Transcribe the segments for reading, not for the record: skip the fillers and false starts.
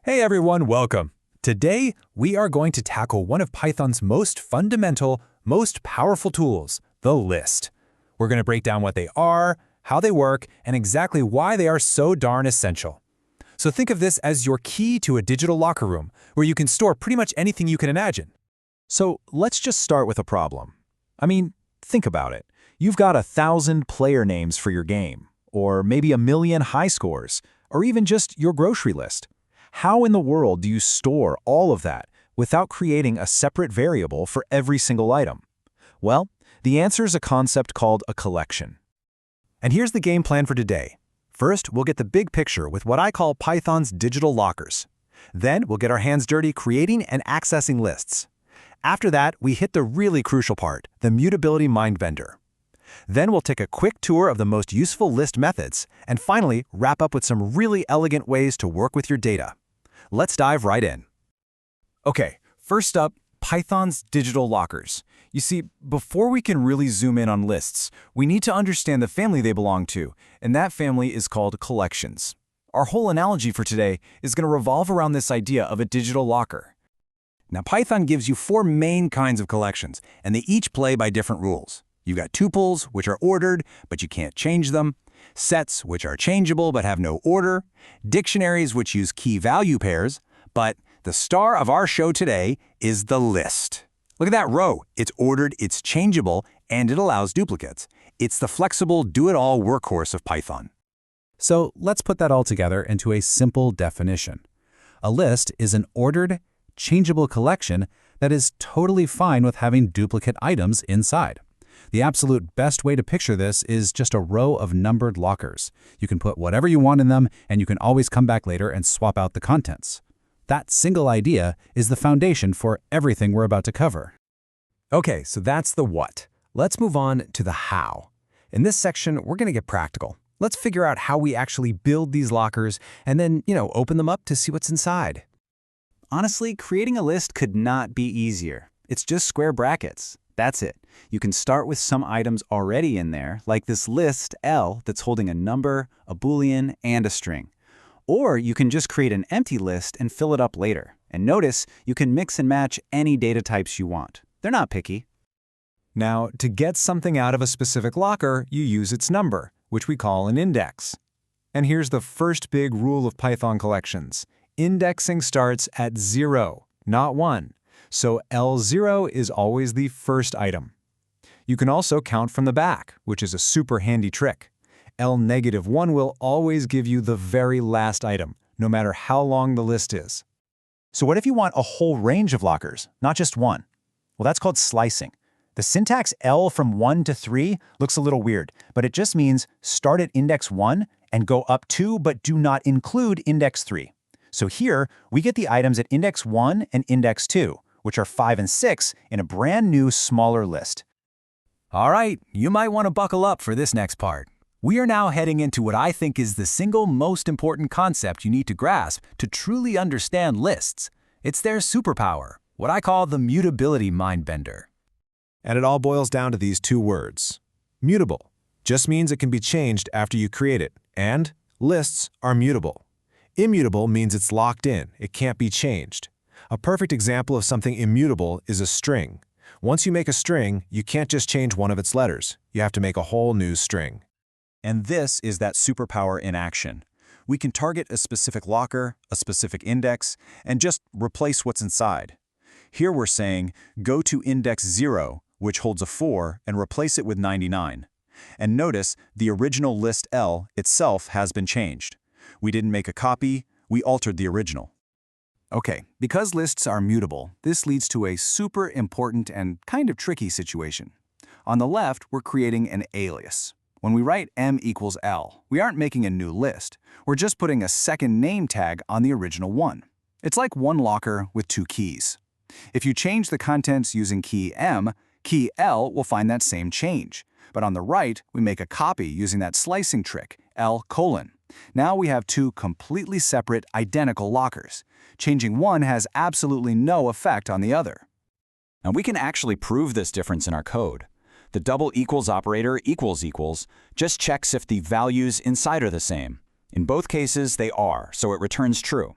Hey everyone, welcome. Today, we are going to tackle one of Python's most fundamental, most powerful tools, the list. We're going to break down what they are, how they work, and exactly why they are so darn essential. So think of this as your key to a digital locker room, where you can store pretty much anything you can imagine. So let's just start with a problem. I mean, think about it. You've got 1,000 player names for your game, or maybe 1,000,000 high scores, or even just your grocery list. How in the world do you store all of that without creating a separate variable for every single item? Well, the answer is a concept called a collection. And here's the game plan for today. First, we'll get the big picture with what I call Python's digital lockers. Then, we'll get our hands dirty creating and accessing lists. After that, we hit the really crucial part, the mutability mindbender. Then we'll take a quick tour of the most useful list methods, and finally, wrap up with some really elegant ways to work with your data. Let's dive right in. Okay, first up, Python's digital lockers. You see, before we can really zoom in on lists, we need to understand the family they belong to, and that family is called collections. Our whole analogy for today is going to revolve around this idea of a digital locker. Now, Python gives you 4 main kinds of collections, and they each play by different rules. You've got tuples, which are ordered, but you can't change them. Sets, which are changeable but have no order. Dictionaries, which use key-value pairs. But the star of our show today is the list. Look at that row. It's ordered, it's changeable, and it allows duplicates. It's the flexible, do-it-all workhorse of Python. So let's put that all together into a simple definition. A list is an ordered, changeable collection that is totally fine with having duplicate items inside. The absolute best way to picture this is just a row of numbered lockers. You can put whatever you want in them, and you can always come back later and swap out the contents. That single idea is the foundation for everything we're about to cover. Okay, so that's the what. Let's move on to the how. In this section, we're going to get practical. Let's figure out how we actually build these lockers and then, open them up to see what's inside. Honestly, creating a list could not be easier. It's just square brackets. That's it. You can start with some items already in there, like this list L that's holding a number, a boolean, and a string. Or you can just create an empty list and fill it up later. And notice, you can mix and match any data types you want. They're not picky. Now, to get something out of a specific locker, you use its number, which we call an index. And here's the first big rule of Python collections. Indexing starts at 0, not 1. So L0 is always the first item. You can also count from the back, which is a super handy trick. L-1 will always give you the very last item, no matter how long the list is. So what if you want a whole range of lockers, not just one? Well, that's called slicing. The syntax L from 1 to 3 looks a little weird, but it just means start at index 1 and go up 2, but do not include index 3. So here, we get the items at index 1 and index 2, which are 5 and 6 in a brand new, smaller list. All right, you might want to buckle up for this next part. We are now heading into what I think is the single most important concept you need to grasp to truly understand lists. It's their superpower, what I call the mutability mindbender. And it all boils down to these 2 words. Mutable just means it can be changed after you create it, and lists are mutable. Immutable means it's locked in, it can't be changed. A perfect example of something immutable is a string. Once you make a string, you can't just change one of its letters. You have to make a whole new string. And this is that superpower in action. We can target a specific locker, a specific index, and just replace what's inside. Here we're saying, go to index 0, which holds a 4, and replace it with 99. And notice, the original list L itself has been changed. We didn't make a copy, we altered the original. Okay, because lists are mutable, this leads to a super important and kind of tricky situation. On the left, we're creating an alias. When we write m equals L, we aren't making a new list. We're just putting a second name tag on the original one. It's like one locker with 2 keys. If you change the contents using key M, key L will find that same change. But on the right, we make a copy using that slicing trick, L:. Now we have 2 completely separate, identical lockers. Changing one has absolutely no effect on the other. Now we can actually prove this difference in our code. The double equals operator equals just checks if the values inside are the same. In both cases, they are, so it returns true.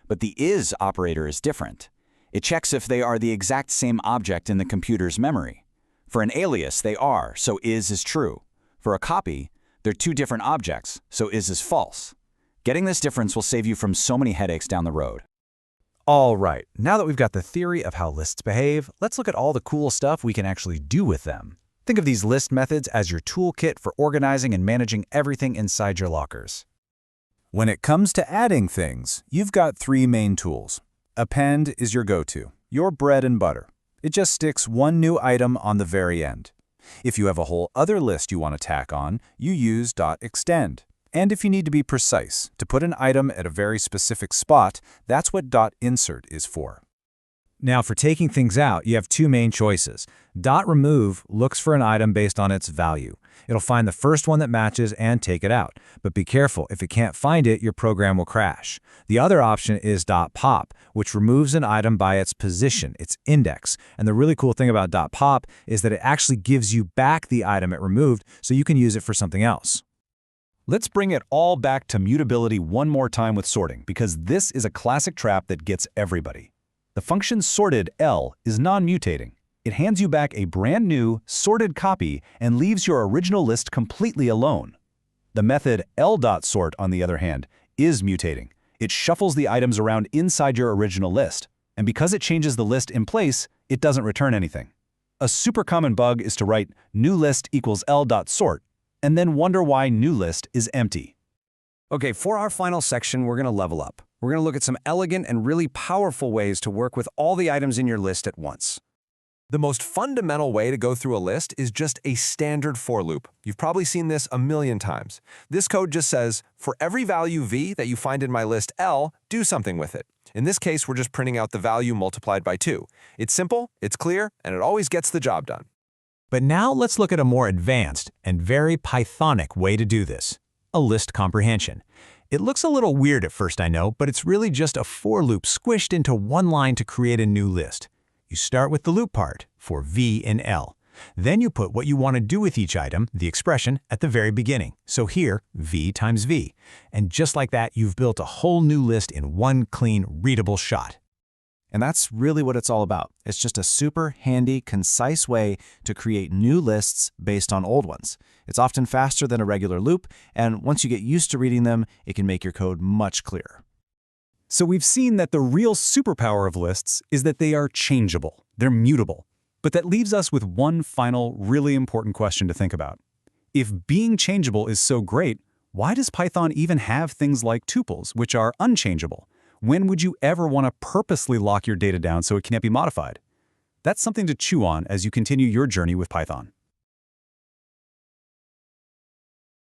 But the is operator is different. It checks if they are the exact same object in the computer's memory. For an alias, they are, so is true. For a copy, they're two different objects, so is false. Getting this difference will save you from so many headaches down the road. All right, now that we've got the theory of how lists behave, let's look at all the cool stuff we can actually do with them. Think of these list methods as your toolkit for organizing and managing everything inside your lockers. When it comes to adding things, you've got three main tools. Append is your go-to, your bread and butter. It just sticks one new item on the very end. If you have a whole other list you want to tack on, you use .extend. And if you need to be precise, to put an item at a very specific spot, that's what .insert is for. Now, for taking things out, you have two main choices. .remove looks for an item based on its value. It'll find the first one that matches and take it out. But be careful, if it can't find it, your program will crash. The other option is .pop, which removes an item by its position, its index. And the really cool thing about .pop is that it actually gives you back the item it removed so you can use it for something else. Let's bring it all back to mutability one more time with sorting, because this is a classic trap that gets everybody. The function sorted L is non-mutating. It hands you back a brand new, sorted copy and leaves your original list completely alone. The method L.sort, on the other hand, is mutating. It shuffles the items around inside your original list, and because it changes the list in place, it doesn't return anything. A super common bug is to write new list equals L.sort, and then wonder why new list is empty. Okay, for our final section, we're going to level up. We're going to look at some elegant and really powerful ways to work with all the items in your list at once. The most fundamental way to go through a list is just a standard for loop. You've probably seen this a million times. This code just says, for every value v that you find in my list L, do something with it. In this case, we're just printing out the value multiplied by 2. It's simple, it's clear, and it always gets the job done. But now let's look at a more advanced and very Pythonic way to do this, a list comprehension. It looks a little weird at first, I know, but it's really just a for loop squished into one line to create a new list. You start with the loop part, for v in L. Then you put what you want to do with each item, the expression, at the very beginning. So here, v times v. And just like that, you've built a whole new list in one clean, readable shot. And that's really what it's all about. It's just a super handy, concise way to create new lists based on old ones. It's often faster than a regular loop, and once you get used to reading them, it can make your code much clearer. So we've seen that the real superpower of lists is that they are changeable, they're mutable. But that leaves us with one final, really important question to think about. If being changeable is so great, why does Python even have things like tuples, which are unchangeable? When would you ever want to purposely lock your data down so it can't be modified? That's something to chew on as you continue your journey with Python.